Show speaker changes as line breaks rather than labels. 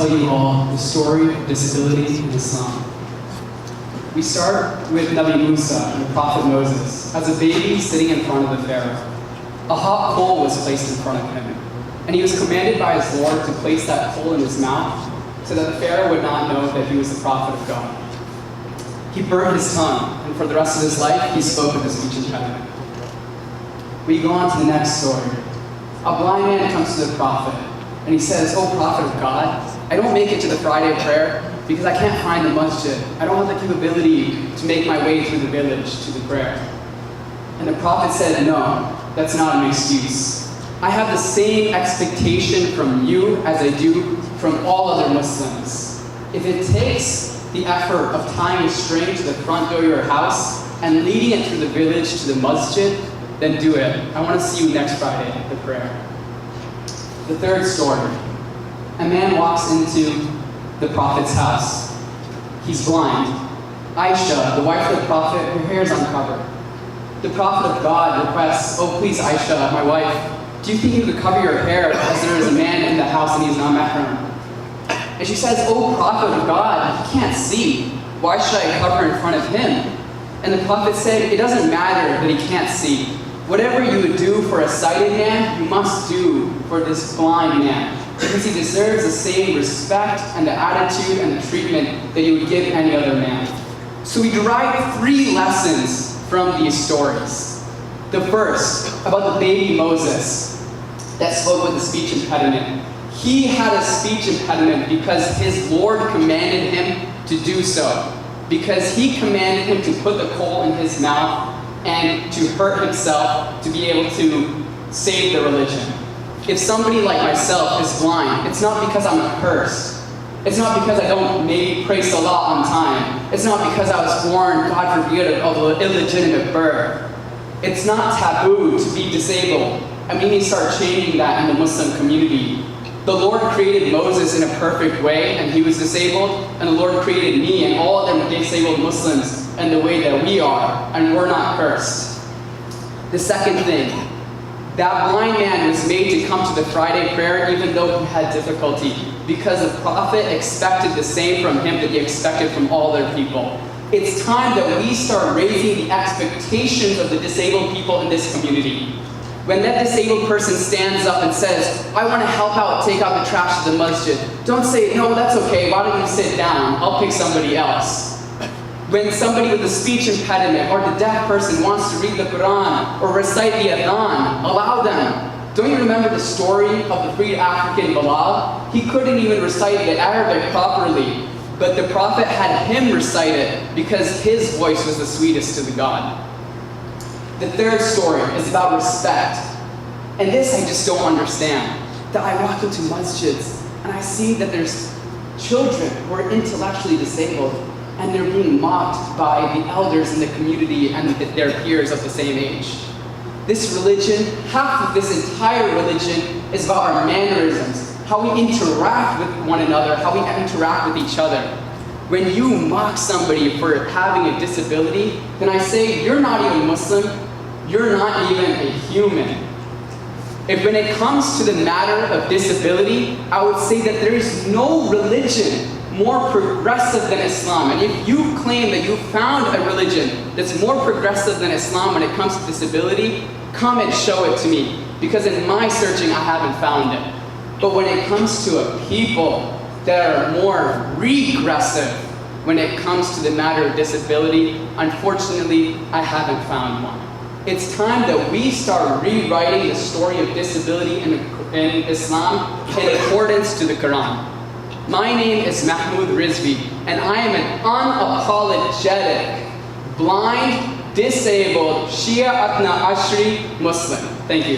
tell you all the story of disability in Islam. We start with Nabi Musa and the Prophet Moses as a baby sitting in front of the Pharaoh. A hot coal was placed in front of him, and he was commanded by his Lord to place that coal in his mouth so that the Pharaoh would not know that he was the prophet of God. He burned his tongue, and for the rest of his life, he spoke with a speech impediment. We go on to the next story. A blind man comes to the prophet, and he says, "Oh, prophet of God, I don't make it to the Friday prayer because I can't find the masjid. I don't have the capability to make my way through the village to the prayer." And the prophet said, "No, that's not an excuse. I have the same expectation from you as I do from all other Muslims. If it takes the effort of tying a string to the front door of your house and leading it through the village to the masjid, then do it. I want to see you next Friday at the prayer." The third story. A man walks into the prophet's house. He's blind. Aisha, the wife of the prophet, her hair is uncovered. The prophet of God requests, "Oh, please, Aisha, my wife, do you think you could cover your hair as there is a man in the house and he's not mahram?" And she says, "Oh, prophet of God, he can't see. Why should I cover in front of him?" And the prophet said, "It doesn't matter that he can't see. Whatever you would do for a sighted man, you must do for this blind man, because he deserves the same respect and the attitude and the treatment that you would give any other man." So we derive 3 lessons from these stories. The first, about the baby Moses that spoke with a speech impediment. He had a speech impediment because his Lord commanded him to do so, because he commanded him to put the coal in his mouth and to hurt himself to be able to save the religion. If somebody like myself is blind, it's not because I'm cursed. It's not because I don't maybe pray Salah on time. It's not because I was born, God forbid, of an illegitimate birth. It's not taboo to be disabled, and we need to start changing that in the Muslim community. The Lord created Moses in a perfect way, and he was disabled, and the Lord created me and all other disabled Muslims in the way that we are, and we're not cursed. The second thing, that blind man was made to come to the Friday prayer even though he had difficulty, because the prophet expected the same from him that he expected from all other people. It's time that we start raising the expectations of the disabled people in this community. When that disabled person stands up and says, "I want to help out, take out the trash of the masjid," don't say, "No, that's okay, why don't you sit down? I'll pick somebody else." When somebody with a speech impediment or the deaf person wants to read the Quran or recite the Adhan, allow them. Don't you remember the story of the freed African Bilal? He couldn't even recite the Arabic properly, but the Prophet had him recite it because his voice was the sweetest to the God. The third story is about respect. And this I just don't understand. That I walk into masjids and I see that there's children who are intellectually disabled and they're being mocked by the elders in the community and their peers of the same age. This religion, half of this entire religion, is about our mannerisms, how we interact with one another, how we interact with each other. When you mock somebody for having a disability, then I say, you're not even Muslim, you're not even a human. If when it comes to the matter of disability, I would say that there is no religion more progressive than Islam. And if you claim that you found a religion that's more progressive than Islam when it comes to disability, come and show it to me. Because in my searching, I haven't found it. But when it comes to a people that are more regressive when it comes to the matter of disability, unfortunately, I haven't found one. It's time that we start rewriting the story of disability in Islam in accordance to the Quran. My name is Mahmud Rizvi, and I am an unapologetic, blind, disabled, Shia Athna Ashri Muslim. Thank you.